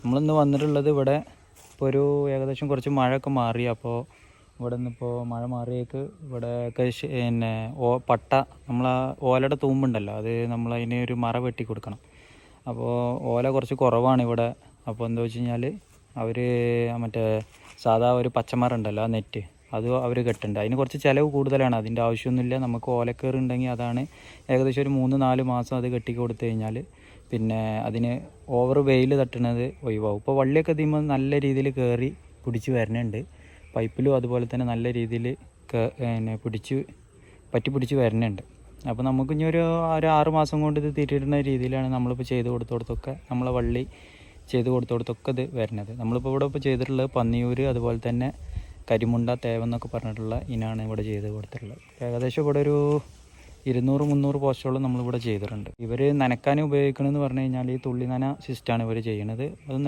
നമ്മളിന്ന് വന്നിട്ടുള്ളത് ഇവിടെ ഇപ്പോൾ ഒരു ഏകദേശം കുറച്ച് മഴയൊക്കെ മാറി. അപ്പോൾ ഇവിടെ നിന്നിപ്പോൾ മഴ മാറിയേക്ക് ഇവിടെയൊക്കെ പിന്നെ പട്ട നമ്മളാ ഓലയുടെ തൂമ്പുണ്ടല്ലോ, അത് നമ്മളതിന് ഒരു മറ വെട്ടി കൊടുക്കണം. അപ്പോൾ ഓല കുറച്ച് കുറവാണ് ഇവിടെ. അപ്പോൾ എന്താ വെച്ച് കഴിഞ്ഞാൽ അവർ മറ്റേ സാധാ ഒരു പച്ചമരം ഉണ്ടല്ലോ, ആ നെറ്റ്, അത് അവർ കെട്ടുന്നുണ്ട്. അതിന് കുറച്ച് ചിലവ് കൂടുതലാണ്. അതിൻ്റെ ആവശ്യമൊന്നുമില്ല. നമുക്ക് ഓലക്കയറ് ഉണ്ടെങ്കിൽ അതാണ് ഏകദേശം ഒരു 3-4 മാസം അത് കെട്ടി കൊടുത്തു കഴിഞ്ഞാൽ പിന്നെ അതിന് ഓവർ വെയിൽ തട്ടുന്നത് ഒഴിവാകും. ഇപ്പോൾ വള്ളിയൊക്കെ തീരുമ്പോൾ നല്ല രീതിയിൽ കയറി പിടിച്ച് വരുന്നുണ്ട്. പൈപ്പിലും അതുപോലെ തന്നെ നല്ല രീതിയിൽ പിന്നെ പറ്റി പിടിച്ച് വരുന്നുണ്ട്. അപ്പോൾ നമുക്ക് ഇനി ഒരു 6 മാസം കൊണ്ട് ഇത് തിരിയിടുന്ന രീതിയിലാണ് നമ്മളിപ്പോൾ ചെയ്ത് കൊടുത്തോടത്തൊക്കെ നമ്മളെ വള്ളി ചെയ്ത് കൊടുത്തോടത്തൊക്കെ ഇത് വരുന്നത്. നമ്മളിപ്പോൾ ഇവിടെ ചെയ്തിട്ടുള്ളത് പന്നിയൂർ, അതുപോലെ തന്നെ കരിമുണ്ട, തേവെന്നൊക്കെ പറഞ്ഞിട്ടുള്ള ഇനാണ് ഇവിടെ ചെയ്ത് കൊടുത്തിട്ടുള്ളത്. ഏകദേശം ഇവിടെ ഒരു 200-300 പോസ്റ്റോളം നമ്മളിവിടെ ചെയ്തിട്ടുണ്ട്. ഇവർ നനക്കാൻ ഉപയോഗിക്കണമെന്ന് പറഞ്ഞു കഴിഞ്ഞാൽ ഈ തുള്ളി നന സിസ്റ്റമാണ് ഇവർ ചെയ്യണത്. അത്